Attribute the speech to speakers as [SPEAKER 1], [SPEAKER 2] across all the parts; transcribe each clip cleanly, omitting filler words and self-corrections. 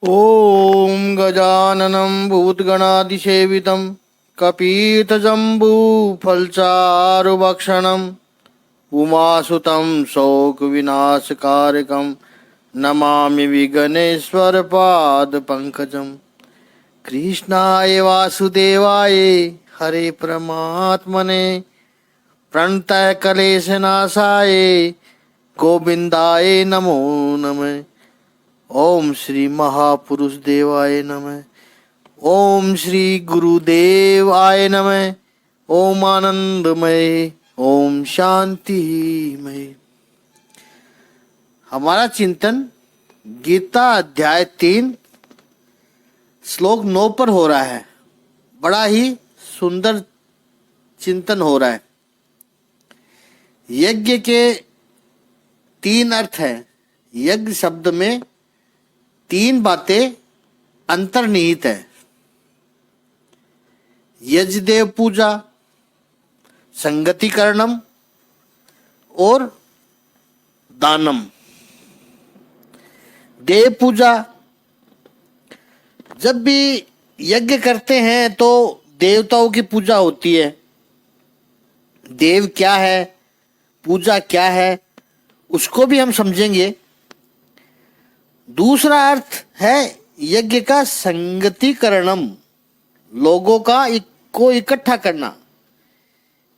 [SPEAKER 1] ॐ गजाननं भूतगणाधिसेवितं कपीतजम्बूफलचारुभक्षणम् उमासुतं शोकविनाशकारकं नमामि विघ्नेश्वरपादपङ्कजम्। कृष्णाय वासुदेवाय हरे परमात्मने प्रणतः क्लेशनाशाय गोविन्दाय नमो नमः। ओम श्री महापुरुष देवाय नमः। ओम श्री गुरुदेवाय नमः। ओम आनंदमय, ओम शांतिमय। हमारा चिंतन गीता अध्याय 3 श्लोक 9 पर हो रहा है। बड़ा ही सुंदर चिंतन हो रहा है। यज्ञ के 3 अर्थ हैं। यज्ञ शब्द में 3 बातें अंतर्निहित है। यजदेव पूजा, संगतिकरणम और दानम। देव पूजा, जब भी यज्ञ करते हैं तो देवताओं की पूजा होती है। देव क्या है, पूजा क्या है, उसको भी हम समझेंगे। दूसरा अर्थ है यज्ञ का संगतिकरणम, लोगों को इकट्ठा करना,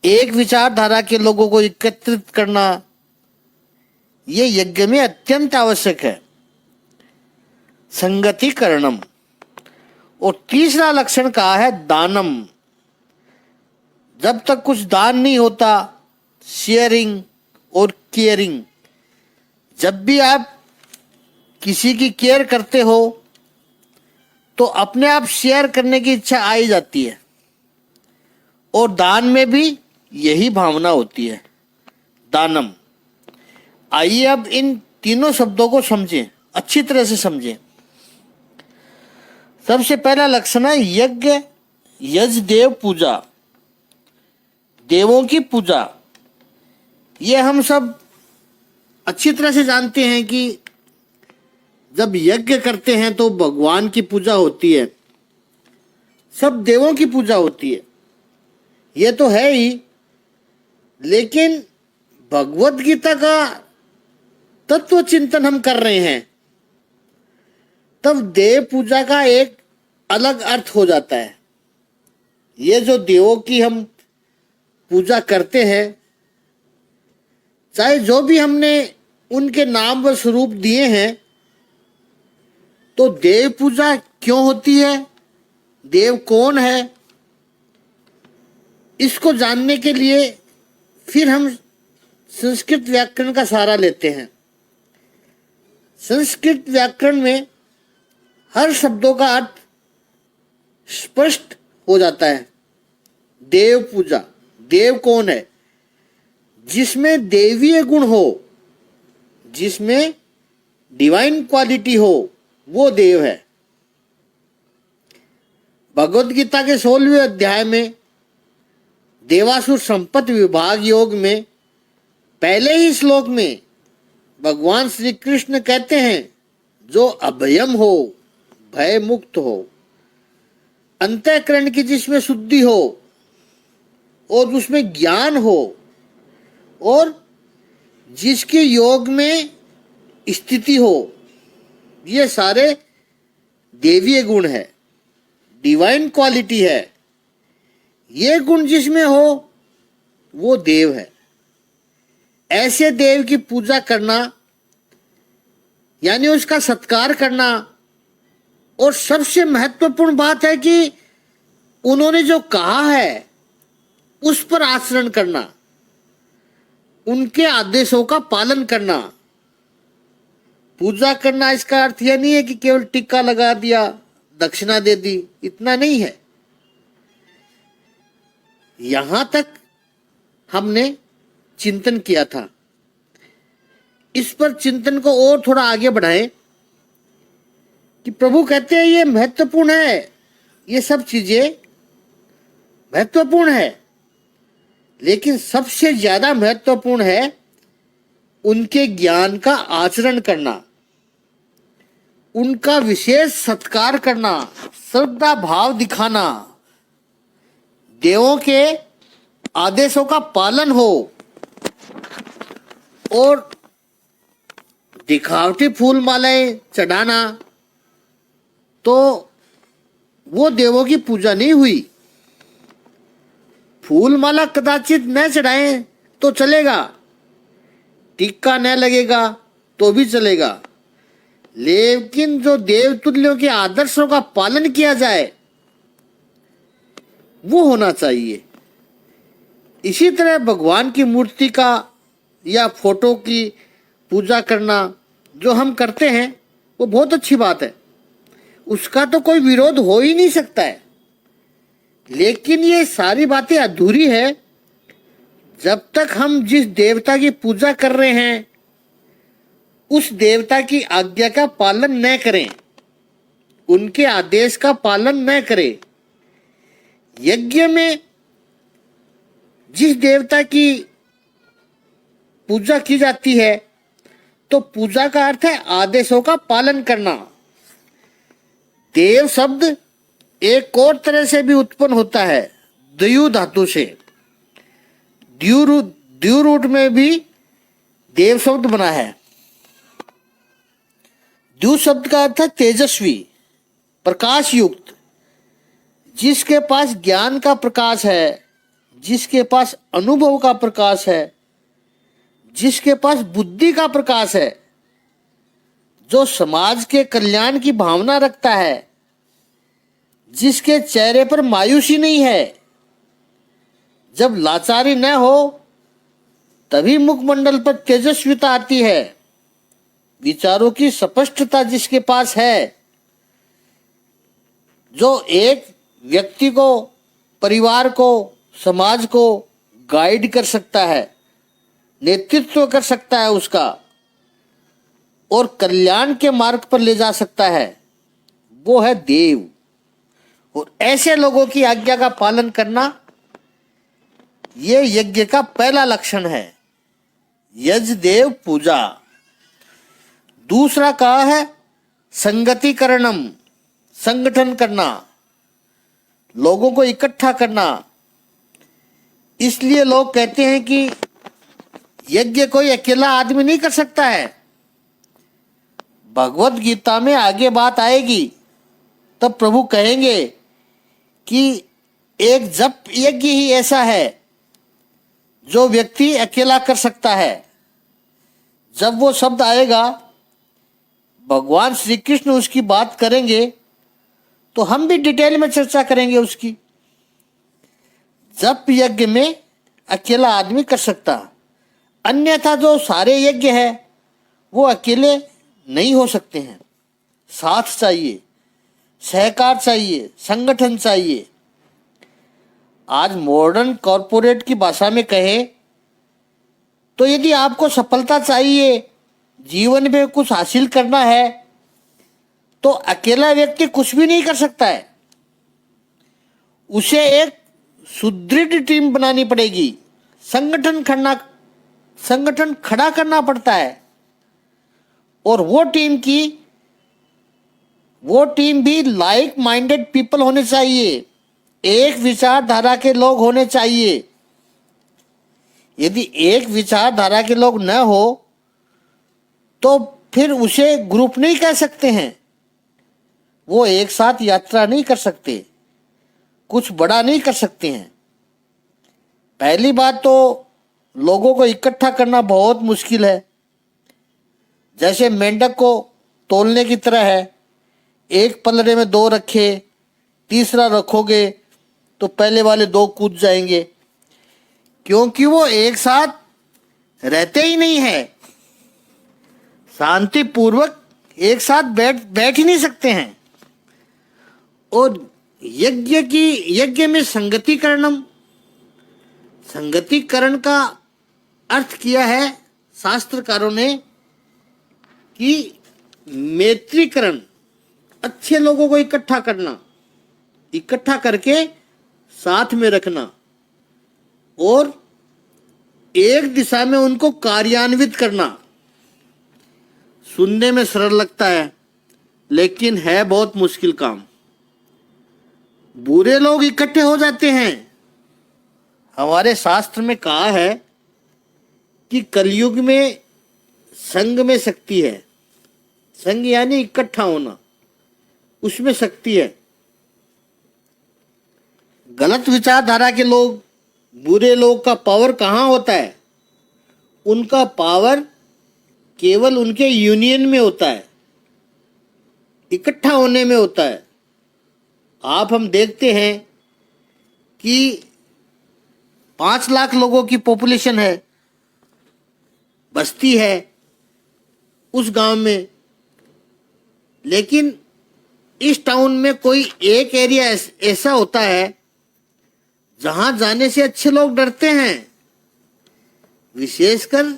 [SPEAKER 1] एक विचारधारा के लोगों को एकत्रित करना। ये यज्ञ में अत्यंत आवश्यक है, संगतिकरणम। और तीसरा लक्षण कहा है दानम। जब तक कुछ दान नहीं होता, शेयरिंग और केयरिंग। जब भी आप किसी की केयर करते हो तो अपने आप शेयर करने की इच्छा आ ही जाती है। और दान में भी यही भावना होती है, दानम। आइए अब इन तीनों शब्दों को समझें, अच्छी तरह से समझें। सबसे पहला लक्षण है यज्ञ, यजदेव पूजा, देवों की पूजा। ये हम सब अच्छी तरह से जानते हैं कि जब यज्ञ करते हैं तो भगवान की पूजा होती है, सब देवों की पूजा होती है। ये तो है ही, लेकिन भगवत गीता का तत्व चिंतन हम कर रहे हैं, तब देव पूजा का एक अलग अर्थ हो जाता है। ये जो देवों की हम पूजा करते हैं, चाहे जो भी हमने उनके नाम व स्वरूप दिए हैं, तो देव पूजा क्यों होती है, देव कौन है, इसको जानने के लिए फिर हम संस्कृत व्याकरण का सहारा लेते हैं। संस्कृत व्याकरण में हर शब्दों का अर्थ स्पष्ट हो जाता है। देव पूजा, देव कौन है? जिसमें देवीय गुण हो, जिसमें डिवाइन क्वालिटी हो, वो देव है। भगवत गीता के 16वें अध्याय में देवासुर संपत्ति विभाग योग में पहले ही श्लोक में भगवान श्री कृष्ण कहते हैं, जो अभयम हो, भय मुक्त हो, अंतःकरण की जिसमें शुद्धि हो और उसमें ज्ञान हो, और जिसके योग में स्थिति हो, ये सारे देवीय गुण है, डिवाइन क्वालिटी है। ये गुण जिसमें हो वो देव है। ऐसे देव की पूजा करना यानी उसका सत्कार करना, और सबसे महत्वपूर्ण बात है कि उन्होंने जो कहा है उस पर आचरण करना, उनके आदेशों का पालन करना। पूजा करना इसका अर्थ यह नहीं है कि केवल टिक्का लगा दिया, दक्षिणा दे दी, इतना नहीं है। यहां तक हमने चिंतन किया था। इस पर चिंतन को और थोड़ा आगे बढ़ाएं कि प्रभु कहते हैं ये महत्वपूर्ण है, ये सब चीजें महत्वपूर्ण है, लेकिन सबसे ज्यादा महत्वपूर्ण है उनके ज्ञान का आचरण करना। उनका विशेष सत्कार करना, श्रद्धा भाव दिखाना, देवों के आदेशों का पालन हो और दिखावटी फूल मालाएं चढ़ाना, तो वो देवों की पूजा नहीं हुई। फूल माला कदाचित न चढ़ाएं तो चलेगा, टिक्का न लगेगा तो भी चलेगा, लेकिन जो देवतुल्यों के आदर्शों का पालन किया जाए वो होना चाहिए। इसी तरह भगवान की मूर्ति का या फोटो की पूजा करना जो हम करते हैं वो बहुत अच्छी बात है, उसका तो कोई विरोध हो ही नहीं सकता है। लेकिन ये सारी बातें अधूरी है जब तक हम जिस देवता की पूजा कर रहे हैं उस देवता की आज्ञा का पालन न करें, उनके आदेश का पालन न करें। यज्ञ में जिस देवता की पूजा की जाती है तो पूजा का अर्थ है आदेशों का पालन करना। देव शब्द एक और तरह से भी उत्पन्न होता है, द्यू धातु से। द्यू रूट में भी देव शब्द बना है। द्यू शब्द का अर्थ है तेजस्वी, प्रकाश युक्त, जिसके पास ज्ञान का प्रकाश है, जिसके पास अनुभव का प्रकाश है, जिसके पास बुद्धि का प्रकाश है, जो समाज के कल्याण की भावना रखता है, जिसके चेहरे पर मायूसी नहीं है, जब लाचारी न हो तभी मुखमंडल पर तेजस्विता आती है, विचारों की स्पष्टता जिसके पास है, जो एक व्यक्ति को, परिवार को, समाज को गाइड कर सकता है, नेतृत्व कर सकता है उसका और कल्याण के मार्ग पर ले जा सकता है, वो है देव। और ऐसे लोगों की आज्ञा का पालन करना ये यज्ञ का पहला लक्षण है, यज्ञ देव पूजा। दूसरा कहा है संगतिकरणम, संगठन करना, लोगों को इकट्ठा करना। इसलिए लोग कहते हैं कि यज्ञ कोई अकेला आदमी नहीं कर सकता है। भगवत गीता में आगे बात आएगी तब प्रभु कहेंगे कि एक जप यज्ञ ही ऐसा है जो व्यक्ति अकेला कर सकता है। जब वो शब्द आएगा, भगवान श्री कृष्ण उसकी बात करेंगे तो हम भी डिटेल में चर्चा करेंगे उसकी। जप यज्ञ में अकेला आदमी कर सकता, अन्यथा जो सारे यज्ञ है वो अकेले नहीं हो सकते हैं। साथ चाहिए, सहकार चाहिए, संगठन चाहिए। आज मॉडर्न कॉरपोरेट की भाषा में कहे तो यदि आपको सफलता चाहिए, जीवन में कुछ हासिल करना है, तो अकेला व्यक्ति कुछ भी नहीं कर सकता है। उसे एक सुदृढ़ टीम बनानी पड़ेगी, संगठन खड़ा करना पड़ता है। और वो टीम भी लाइक माइंडेड पीपल होने चाहिए, एक विचारधारा के लोग होने चाहिए। यदि एक विचारधारा के लोग न हो तो फिर उसे ग्रुप नहीं कह सकते हैं, वो एक साथ यात्रा नहीं कर सकते, कुछ बड़ा नहीं कर सकते हैं। पहली बात तो लोगों को इकट्ठा करना बहुत मुश्किल है, जैसे मेंढक को तोलने की तरह है। एक पलड़े में दो रखे, तीसरा रखोगे तो पहले वाले दो कूद जाएंगे, क्योंकि वो एक साथ रहते ही नहीं है, शांतिपूर्वक एक साथ बैठ ही नहीं सकते हैं। और यज्ञ में संगतिकरण का अर्थ किया है शास्त्रकारों ने कि मैत्रीकरण, अच्छे लोगों को इकट्ठा करना, इकट्ठा करके साथ में रखना और एक दिशा में उनको कार्यान्वित करना। सुनने में सरल लगता है, लेकिन है बहुत मुश्किल काम। बुरे लोग इकट्ठे हो जाते हैं। हमारे शास्त्र में कहा है कि कलयुग में संग में शक्ति है। संग यानी इकट्ठा होना, उसमें शक्ति है। गलत विचारधारा के लोग, बुरे लोग का पावर कहाँ होता है? उनका पावर केवल उनके यूनियन में होता है, इकट्ठा होने में होता है। आप हम देखते हैं कि 5 लाख लोगों की पॉपुलेशन है, बस्ती है उस गांव में, लेकिन इस टाउन में कोई एक एरिया ऐसा होता है जहां जाने से अच्छे लोग डरते हैं। विशेषकर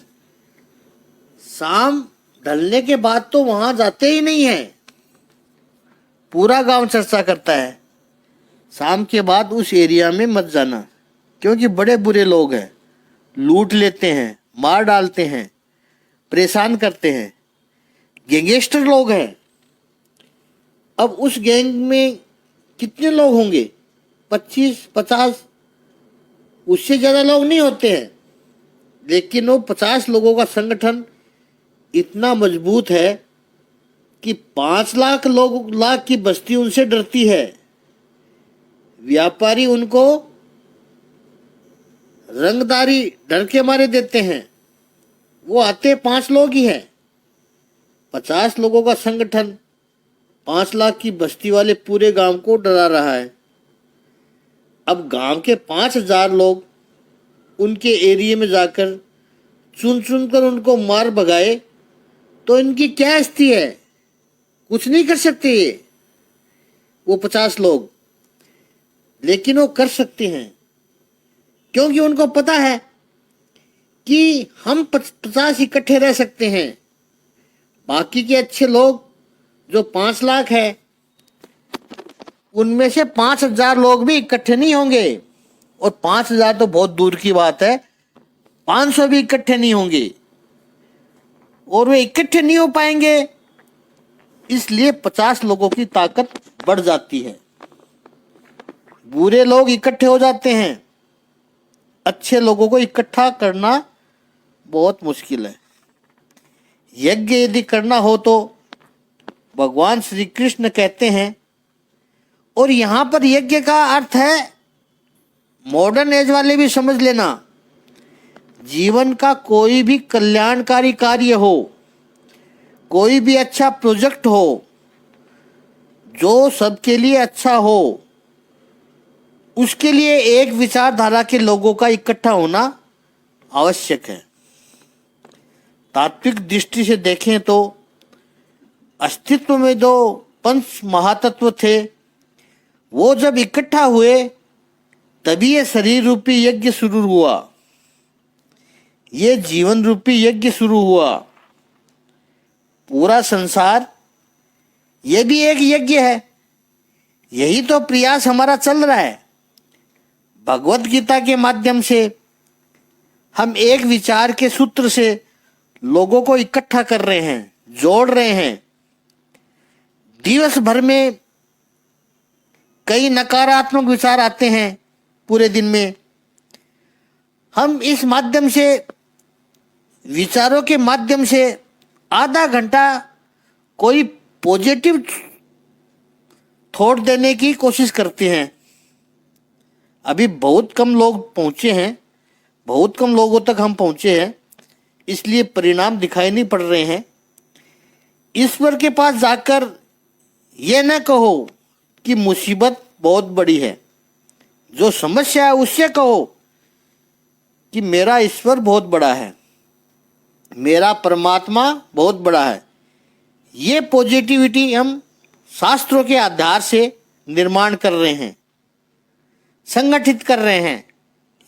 [SPEAKER 1] शाम ढलने के बाद तो वहां जाते ही नहीं है। पूरा गांव चर्चा करता है शाम के बाद उस एरिया में मत जाना, क्योंकि बड़े बुरे लोग हैं, लूट लेते हैं, मार डालते हैं, परेशान करते हैं, गैंगस्टर लोग हैं। अब उस गैंग में कितने लोग होंगे? 25-50, उससे ज़्यादा लोग नहीं होते हैं, लेकिन वो 50 लोगों का संगठन इतना मजबूत है कि 5 लाख की बस्ती उनसे डरती है। व्यापारी उनको रंगदारी डर के मारे देते हैं। वो आते 5 लोग ही हैं। 50 लोगों का संगठन 5 लाख की बस्ती वाले पूरे गांव को डरा रहा है। अब गांव के 5,000 लोग उनके एरिया में जाकर चुन चुन कर उनको मार भगाए तो इनकी क्या स्थिति है? कुछ नहीं कर सकते ये वो 50 लोग, लेकिन वो कर सकते हैं क्योंकि उनको पता है कि हम 50 इकट्ठे रह सकते हैं। बाकी के अच्छे लोग जो 5 लाख है, उनमें से 5,000 लोग भी इकट्ठे नहीं होंगे, और 5,000 तो बहुत दूर की बात है, 500 भी इकट्ठे नहीं होंगे, और वे इकट्ठे नहीं हो पाएंगे। इसलिए 50 लोगों की ताकत बढ़ जाती है। बुरे लोग इकट्ठे हो जाते हैं, अच्छे लोगों को इकट्ठा करना बहुत मुश्किल है। यज्ञ यदि करना हो तो भगवान श्री कृष्ण कहते हैं, और यहां पर यज्ञ का अर्थ है, मॉडर्न एज वाले भी समझ लेना, जीवन का कोई भी कल्याणकारी कार्य हो, कोई भी अच्छा प्रोजेक्ट हो जो सबके लिए अच्छा हो, उसके लिए एक विचारधारा के लोगों का इकट्ठा होना आवश्यक है। तात्विक दृष्टि से देखें तो अस्तित्व में जो पंच महातत्व थे, वो जब इकट्ठा हुए तभी ये शरीर रूपी यज्ञ शुरू हुआ, ये जीवन रूपी यज्ञ शुरू हुआ। पूरा संसार ये भी एक यज्ञ है। यही तो प्रयास हमारा चल रहा है। भगवत गीता के माध्यम से हम एक विचार के सूत्र से लोगों को इकट्ठा कर रहे हैं, जोड़ रहे हैं। दिवस भर में कई नकारात्मक विचार आते हैं पूरे दिन में। हम इस माध्यम से, विचारों के माध्यम से आधा घंटा कोई पॉजिटिव थॉट देने की कोशिश करते हैं। अभी बहुत कम लोग पहुंचे हैं, बहुत कम लोगों तक हम पहुंचे हैं, इसलिए परिणाम दिखाई नहीं पड़ रहे हैं। ईश्वर के पास जाकर ये न कहो कि मुसीबत बहुत बड़ी है, जो समस्या है उससे कहो कि मेरा ईश्वर बहुत बड़ा है, मेरा परमात्मा बहुत बड़ा है। ये पॉजिटिविटी हम शास्त्रों के आधार से निर्माण कर रहे हैं, संगठित कर रहे हैं।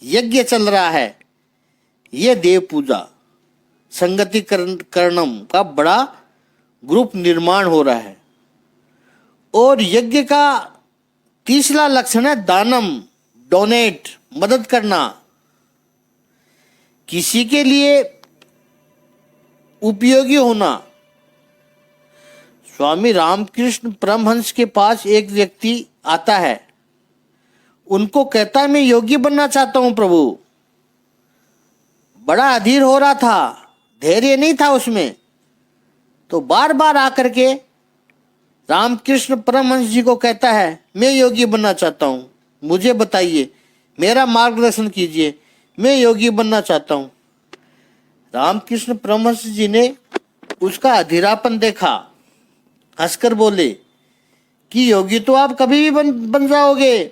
[SPEAKER 1] यज्ञ चल रहा है, ये देव पूजा संगति करणम का बड़ा ग्रुप निर्माण हो रहा है। और यज्ञ का तीसरा लक्षण है दानम, डोनेट, मदद करना। किसी के लिए उपयोगी होना, स्वामी रामकृष्ण परमहंस के पास एक व्यक्ति आता है, उनको कहता है मैं योगी बनना चाहता हूं प्रभु। बड़ा अधीर हो रहा था, धैर्य नहीं था उसमें, तो बार बार आकर के रामकृष्ण परमहंस जी को कहता है मैं योगी बनना चाहता हूं, मुझे बताइए, मेरा मार्गदर्शन कीजिए, मैं योगी बनना चाहता हूं। रामकृष्ण परमहंस जी ने उसका अधीरापन देखा, हंसकर बोले कि योगी तो आप कभी भी बन जाओगे,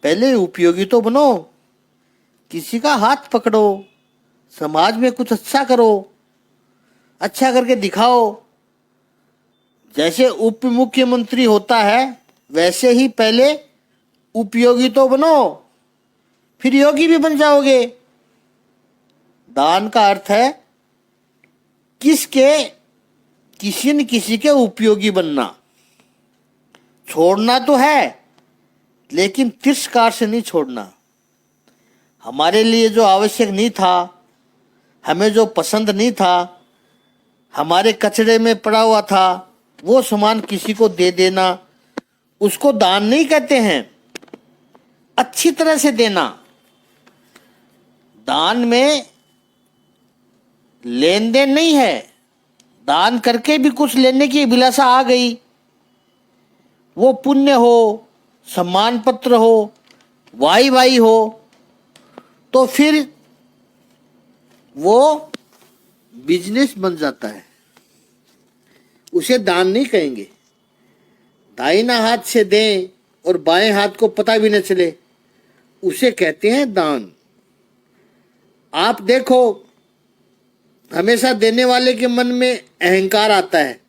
[SPEAKER 1] पहले उपयोगी तो बनो, किसी का हाथ पकड़ो, समाज में कुछ अच्छा करो, अच्छा करके दिखाओ। जैसे उप मुख्यमंत्री होता है वैसे ही पहले उपयोगी तो बनो, फिर योगी भी बन जाओगे। दान का अर्थ है किसी न किसी के उपयोगी बनना। छोड़ना तो है, लेकिन तिरस्कार से नहीं छोड़ना। हमारे लिए जो आवश्यक नहीं था, हमें जो पसंद नहीं था, हमारे कचरे में पड़ा हुआ था, वो सामान किसी को दे देना, उसको दान नहीं कहते हैं। अच्छी तरह से देना। दान में लेन देन नहीं है। दान करके भी कुछ लेने की अभिलाषा आ गई, वो पुण्य हो, सम्मान पत्र हो, वाई वाई हो, तो फिर वो बिजनेस बन जाता है, उसे दान नहीं कहेंगे। दाहिना हाथ से दें और बाएं हाथ को पता भी न चले, उसे कहते हैं दान। आप देखो, हमेशा देने वाले के मन में अहंकार आता है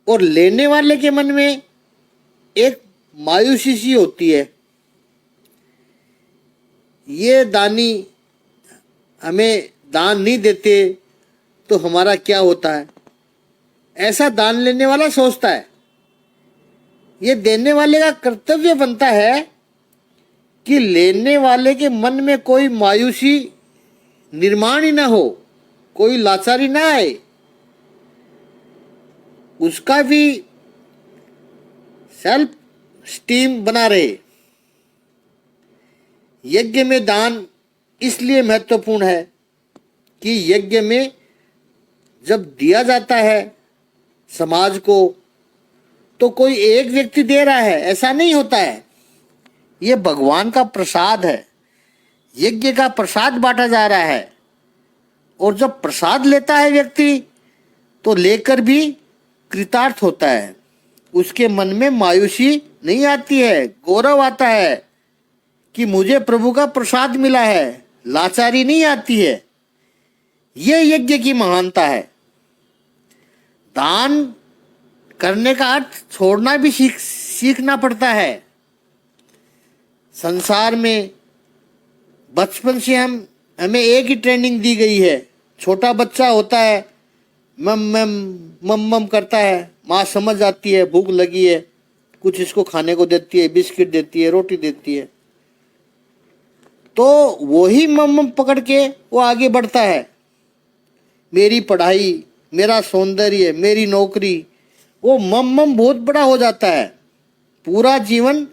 [SPEAKER 1] और लेने वाले के मन में एक मायूसी सी होती है। ये दानी हमें दान नहीं देते तो हमारा क्या होता है, ऐसा दान लेने वाला सोचता है। ये देने वाले का कर्तव्य बनता है कि लेने वाले के मन में कोई मायूसी निर्माण ही ना हो, कोई लाचारी ना आए, उसका भी सेल्फ स्टीम बना रहे। यज्ञ में दान इसलिए महत्वपूर्ण है कि यज्ञ में जब दिया जाता है समाज को, तो कोई एक व्यक्ति दे रहा है ऐसा नहीं होता है। ये भगवान का प्रसाद है, यज्ञ का प्रसाद बांटा जा रहा है। और जब प्रसाद लेता है व्यक्ति तो लेकर भी कृतार्थ होता है, उसके मन में मायूसी नहीं आती है, गौरव आता है कि मुझे प्रभु का प्रसाद मिला है, लाचारी नहीं आती है। ये यज्ञ की महानता है। दान करने का अर्थ छोड़ना भी सीखना पड़ता है। संसार में बचपन से हमें एक ही ट्रेनिंग दी गई है। छोटा बच्चा होता है, मम मम मम मम करता है, माँ समझ जाती है भूख लगी है, कुछ इसको खाने को देती है, बिस्किट देती है, रोटी देती है, तो वही मम मम पकड़ के वो आगे बढ़ता है। मेरी पढ़ाई, मेरा सौंदर्य, मेरी नौकरी, वो मम मम बहुत बड़ा हो जाता है। पूरा जीवन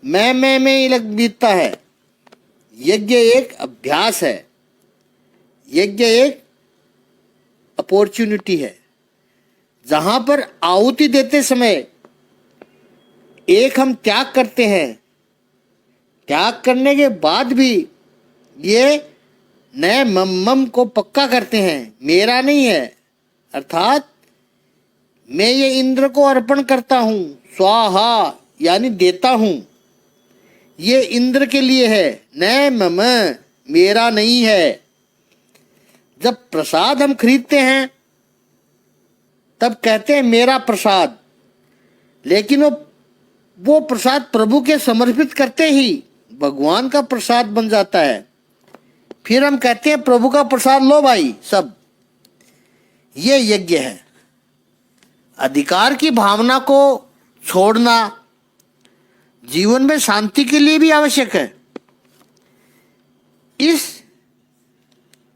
[SPEAKER 1] मैं ही लग बीतता है। यज्ञ एक अभ्यास है, यज्ञ एक अपॉर्चुनिटी है, जहां पर आहुति देते समय एक हम त्याग करते हैं। त्याग करने के बाद भी ये नए मम को पक्का करते हैं, मेरा नहीं है, अर्थात मैं ये इंद्र को अर्पण करता हूं, स्वाहा यानी देता हूं, ये इंद्र के लिए है, नए मम मेरा नहीं है। जब प्रसाद हम खरीदते हैं तब कहते हैं मेरा प्रसाद, लेकिन वो प्रसाद प्रभु के समर्पित करते ही भगवान का प्रसाद बन जाता है। फिर हम कहते हैं प्रभु का प्रसाद लो भाई सब। ये यज्ञ है। अधिकार की भावना को छोड़ना जीवन में शांति के लिए भी आवश्यक है। इस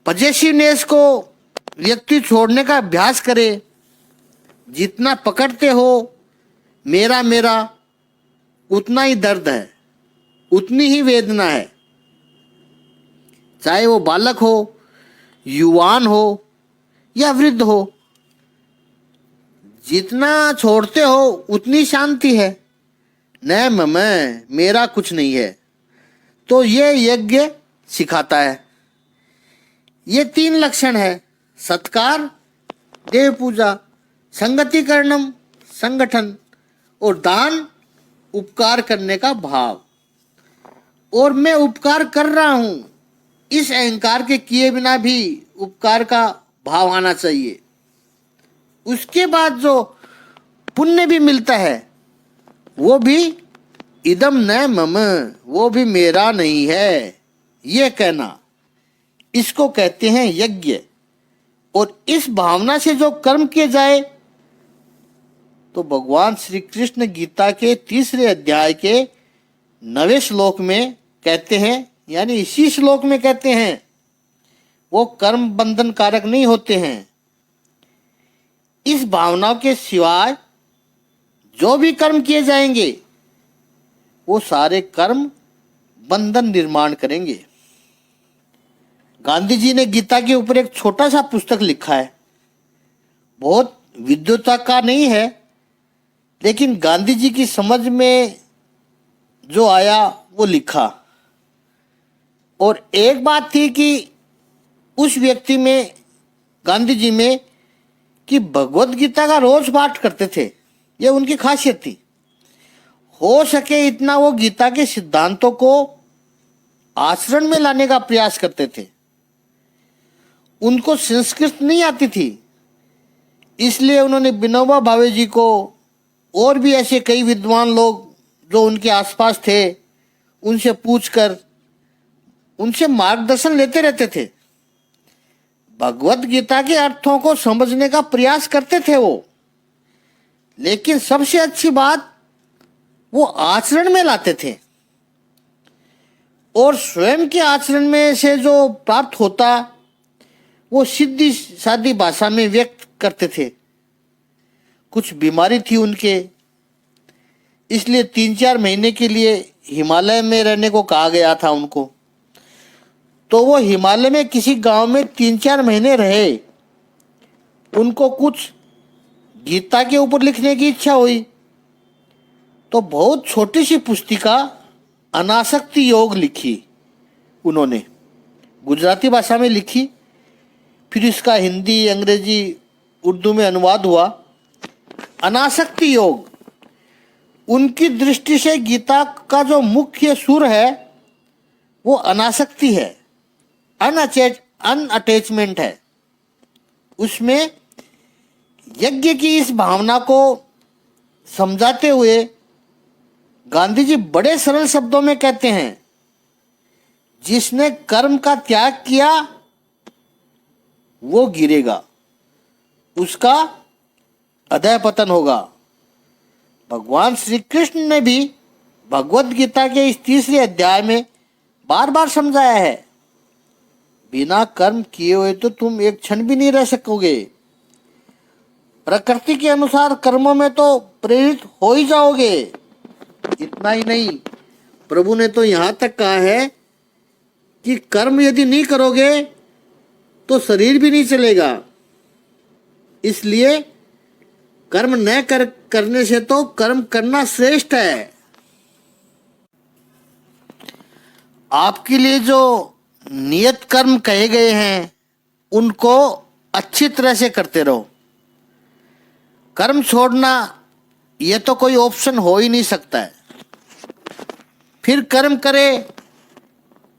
[SPEAKER 1] पजेसिवनेस को व्यक्ति छोड़ने का अभ्यास करे, जितना पकड़ते हो मेरा मेरा, उतना ही दर्द है, उतनी ही वेदना है। चाहे वो बालक हो, युवान हो या वृद्ध हो, जितना छोड़ते हो उतनी शांति है। न मम, मेरा कुछ नहीं है। तो ये यज्ञ सिखाता है। ये 3 लक्षण है: सत्कार, देव पूजा, संगतिकरणम, संगठन, और दान, उपकार करने का भाव। और मैं उपकार कर रहा हूं, इस अहंकार के किए बिना भी उपकार का भाव आना चाहिए। उसके बाद जो पुण्य भी मिलता है वो भी इदम न मम, वो भी मेरा नहीं है, ये कहना, इसको कहते हैं यज्ञ। और इस भावना से जो कर्म किए जाए तो भगवान श्री कृष्ण गीता के 3 अध्याय के 9वें श्लोक में कहते हैं, यानी इसी श्लोक में कहते हैं, वो कर्म बंधन कारक नहीं होते हैं। इस भावना के सिवाय जो भी कर्म किए जाएंगे वो सारे कर्म बंधन निर्माण करेंगे। गांधी जी ने गीता के ऊपर एक छोटा सा पुस्तक लिखा है, बहुत विद्वता का नहीं है, लेकिन गांधी जी की समझ में जो आया वो लिखा। और एक बात थी कि उस व्यक्ति में, गांधी जी में, कि भगवत गीता का रोज पाठ करते थे, ये उनकी खासियत थी। हो सके इतना वो गीता के सिद्धांतों को आचरण में लाने का प्रयास करते थे। उनको संस्कृत नहीं आती थी, इसलिए उन्होंने विनोबा भावे जी को और भी ऐसे कई विद्वान लोग जो उनके आसपास थे उनसे पूछकर उनसे मार्गदर्शन लेते रहते थे। भगवत गीता के अर्थों को समझने का प्रयास करते थे वो, लेकिन सबसे अच्छी बात वो आचरण में लाते थे। और स्वयं के आचरण में से जो प्राप्त होता वो सीधी सादी भाषा में व्यक्त करते थे। कुछ बीमारी थी उनके, इसलिए 3-4 महीने के लिए हिमालय में रहने को कहा गया था उनको। तो वो हिमालय में किसी गांव में 3-4 महीने रहे। उनको कुछ गीता के ऊपर लिखने की इच्छा हुई, तो बहुत छोटी सी पुस्तिका अनासक्ति योग लिखी उन्होंने, गुजराती भाषा में लिखी। फिर इसका हिंदी, अंग्रेजी, उर्दू में अनुवाद हुआ। अनासक्ति योग, उनकी दृष्टि से गीता का जो मुख्य सुर है वो अनासक्ति है, अनअटैचमेंट है। उसमें यज्ञ की इस भावना को समझाते हुए गांधी जी बड़े सरल शब्दों में कहते हैं, जिसने कर्म का त्याग किया वो गिरेगा, उसका अधः पतन होगा। भगवान श्री कृष्ण ने भी भगवत गीता के इस 3 अध्याय में बार बार समझाया है, बिना कर्म किए हुए तो तुम एक क्षण भी नहीं रह सकोगे। प्रकृति के अनुसार कर्मों में तो प्रेरित हो ही जाओगे। इतना ही नहीं, प्रभु ने तो यहाँ तक कहा है कि कर्म यदि नहीं करोगे तो शरीर भी नहीं चलेगा। इसलिए कर्म न करने से तो कर्म करना श्रेष्ठ है। आपके लिए जो नियत कर्म कहे गए हैं उनको अच्छी तरह से करते रहो। कर्म छोड़ना ये तो कोई ऑप्शन हो ही नहीं सकता है। फिर कर्म करे,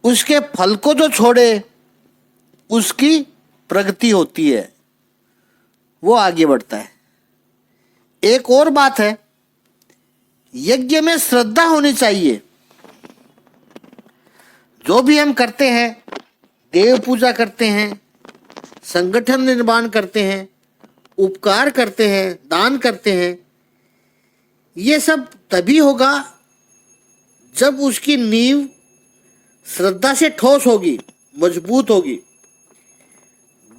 [SPEAKER 1] उसके फल को जो छोड़े उसकी प्रगति होती है, वो आगे बढ़ता है। एक और बात है, यज्ञ में श्रद्धा होनी चाहिए। जो भी हम करते हैं, देव पूजा करते हैं, संगठन निर्माण करते हैं, उपकार करते हैं, दान करते हैं, ये सब तभी होगा जब उसकी नींव श्रद्धा से ठोस होगी, मजबूत होगी।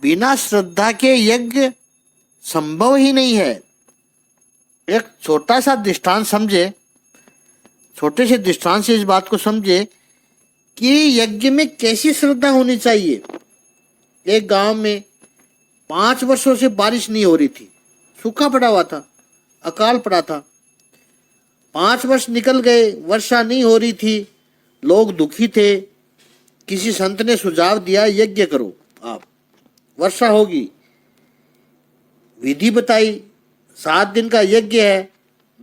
[SPEAKER 1] बिना श्रद्धा के यज्ञ संभव ही नहीं है। एक छोटा सा दृष्टांत समझे, छोटे से दृष्टांत से इस बात को समझे कि यज्ञ में कैसी श्रद्धा होनी चाहिए। एक गांव में 5 वर्षों से बारिश नहीं हो रही थी, सूखा पड़ा हुआ था, अकाल पड़ा था। 5 वर्ष निकल गए, वर्षा नहीं हो रही थी, लोग दुखी थे। किसी संत ने सुझाव दिया, यज्ञ करो आप, वर्षा होगी। विधि बताई, 7 दिन का यज्ञ है।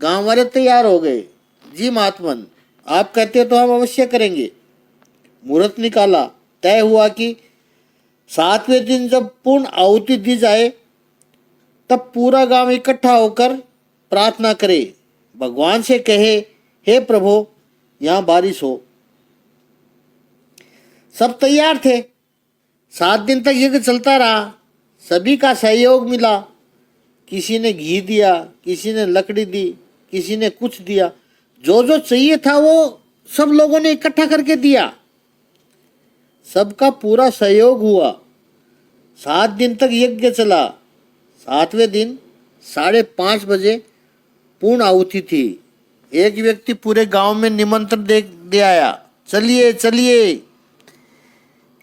[SPEAKER 1] गांव वाले तैयार हो गए, जी महात्मन आप कहते हो तो हम अवश्य करेंगे। मुहूर्त निकाला, तय हुआ कि 7वें दिन जब पूर्ण आहुति दी जाए तब पूरा गांव इकट्ठा होकर प्रार्थना करे, भगवान से कहे, हे प्रभु यहाँ बारिश हो। सब तैयार थे। 7 दिन तक यज्ञ चलता रहा, सभी का सहयोग मिला। किसी ने घी दिया, किसी ने लकड़ी दी, किसी ने कुछ दिया, जो जो चाहिए था वो सब लोगों ने इकट्ठा करके दिया। सबका पूरा सहयोग हुआ। 7 दिन तक यज्ञ चला। 7वें दिन 5:30 बजे पूर्ण आहुति थी। एक व्यक्ति पूरे गांव में निमंत्रण दे आया, चलिए चलिए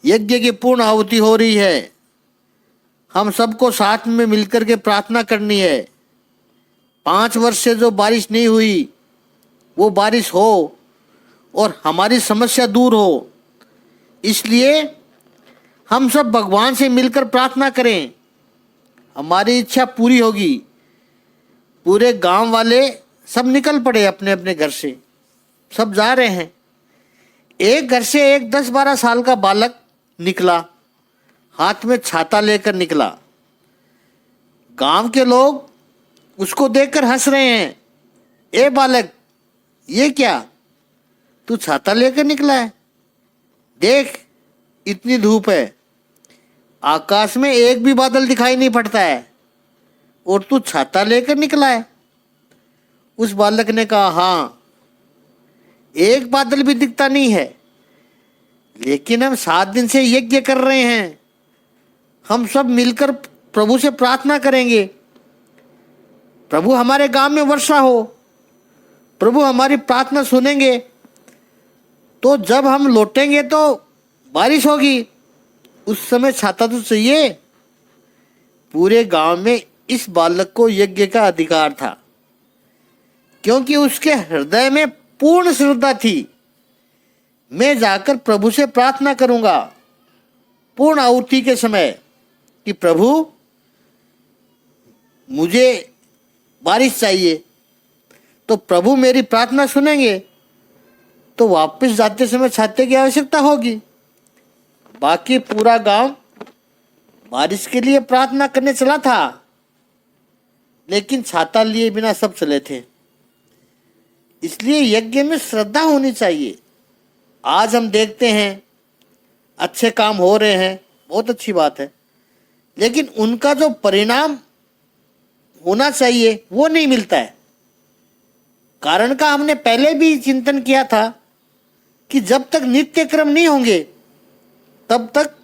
[SPEAKER 1] यज्ञ की पूर्ण आहुति हो रही है, हम सबको साथ में मिलकर के प्रार्थना करनी है। 5 वर्ष से जो बारिश नहीं हुई वो बारिश हो और हमारी समस्या दूर हो, इसलिए हम सब भगवान से मिलकर प्रार्थना करें, हमारी इच्छा पूरी होगी। पूरे गांव वाले सब निकल पड़े अपने अपने घर से, सब जा रहे हैं। एक घर से एक 10-12 साल का बालक निकला, हाथ में छाता लेकर निकला। गांव के लोग उसको देखकर हंस रहे हैं, ए बालक ये क्या, तू छाता लेकर निकला है? देख इतनी धूप है, आकाश में एक भी बादल दिखाई नहीं पड़ता है और तू छाता लेकर निकला है। उस बालक ने कहा, हाँ एक बादल भी दिखता नहीं है, लेकिन हम 7 दिन से यज्ञ कर रहे हैं, हम सब मिलकर प्रभु से प्रार्थना करेंगे, प्रभु हमारे गांव में वर्षा हो, प्रभु हमारी प्रार्थना सुनेंगे, तो जब हम लौटेंगे तो बारिश होगी, उस समय छाता तो चाहिए। पूरे गांव में इस बालक को यज्ञ का अधिकार था, क्योंकि उसके हृदय में पूर्ण श्रद्धा थी। मैं जाकर प्रभु से प्रार्थना करूंगा पूर्ण आहुति के समय कि प्रभु मुझे बारिश चाहिए, तो प्रभु मेरी प्रार्थना सुनेंगे, तो वापस जाते समय छाते की आवश्यकता होगी। बाकी पूरा गांव बारिश के लिए प्रार्थना करने चला था, लेकिन छाता लिए बिना सब चले थे। इसलिए यज्ञ में श्रद्धा होनी चाहिए। आज हम देखते हैं अच्छे काम हो रहे हैं, बहुत अच्छी बात है, लेकिन उनका जो परिणाम होना चाहिए वो नहीं मिलता है। कारण का हमने पहले भी चिंतन किया था कि जब तक नित्य कर्म नहीं होंगे तब तक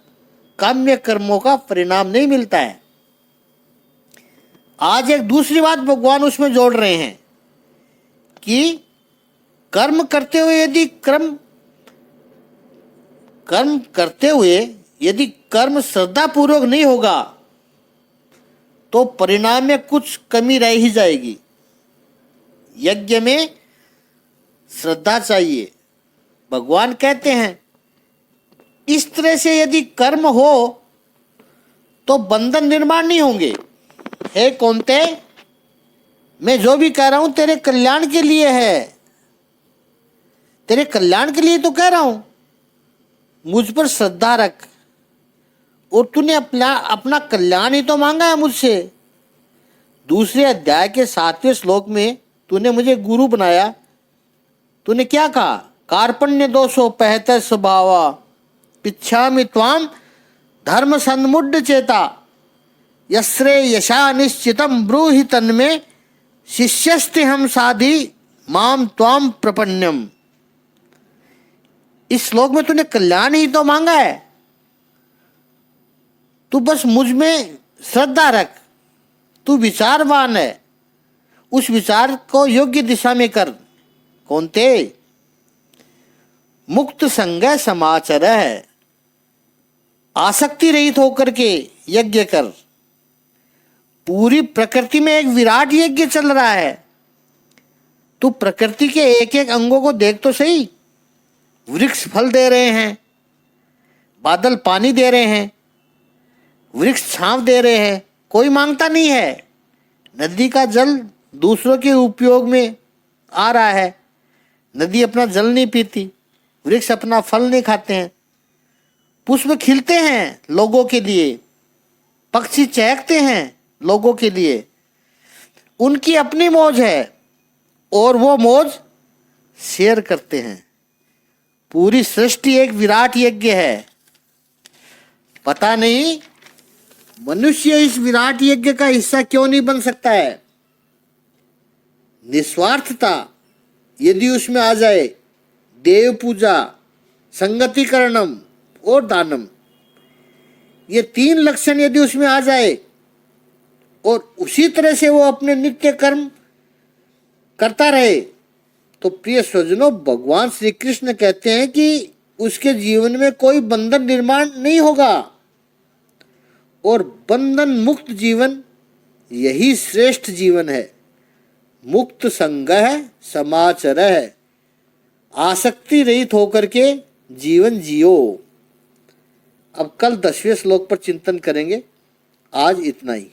[SPEAKER 1] काम्य कर्मों का परिणाम नहीं मिलता है। आज एक दूसरी बात भगवान उसमें जोड़ रहे हैं कि कर्म करते हुए यदि कर्म श्रद्धा पूर्वक नहीं होगा तो परिणाम में कुछ कमी रह ही जाएगी। यज्ञ में श्रद्धा चाहिए। भगवान कहते हैं इस तरह से यदि कर्म हो तो बंधन निर्माण नहीं होंगे। हे कौन्ते, मैं जो भी कह रहा हूं तेरे कल्याण के लिए है, तेरे कल्याण के लिए तो कह रहा हूं, मुझ पर श्रद्धा रख। और तूने अपना कल्याण ही तो मांगा है मुझसे। दूसरे अध्याय के 7वें श्लोक में तूने मुझे गुरु बनाया, तूने क्या कहा, कार्पण्य दोषो पहत स्वभावा पिच्छामि त्वाम धर्म सन्मुड्ड चेता यस्रे यशा निश्चितम ब्रूहि तन्मे शिष्यस्ति हम साधि माम त्वाम प्रपन्नम। इस श्लोक में तूने कल्याण ही तो मांगा है, तू बस मुझ में श्रद्धा रख, तू विचारवान है, उस विचार को योग्य दिशा में कर। कौन थे? मुक्त संग समाचर है, आसक्ति रहित होकर के यज्ञ कर। पूरी प्रकृति में एक विराट यज्ञ चल रहा है। तू प्रकृति के एक एक अंगों को देख तो सही। वृक्ष फल दे रहे हैं, बादल पानी दे रहे हैं, वृक्ष छांव दे रहे हैं, कोई मांगता नहीं है। नदी का जल दूसरों के उपयोग में आ रहा है, नदी अपना जल नहीं पीती, वृक्ष अपना फल नहीं खाते हैं, पुष्प खिलते हैं लोगों के लिए, पक्षी चहकते हैं लोगों के लिए। उनकी अपनी मौज है और वो मौज शेयर करते हैं। पूरी सृष्टि एक विराट यज्ञ है। पता नहीं मनुष्य इस विराट यज्ञ का हिस्सा क्यों नहीं बन सकता है। निस्वार्थता यदि उसमें आ जाए, देव पूजा, संगतिकरणम और दानम, ये 3 लक्षण यदि उसमें आ जाए और उसी तरह से वो अपने नित्य कर्म करता रहे, तो प्रिय स्वजनों, भगवान श्री कृष्ण कहते हैं कि उसके जीवन में कोई बंधन निर्माण नहीं होगा और बंधन मुक्त जीवन यही श्रेष्ठ जीवन है। मुक्त संगः समाचरः, आसक्ति रहित होकर के जीवन जियो। अब कल 10वें श्लोक पर चिंतन करेंगे। आज इतना ही।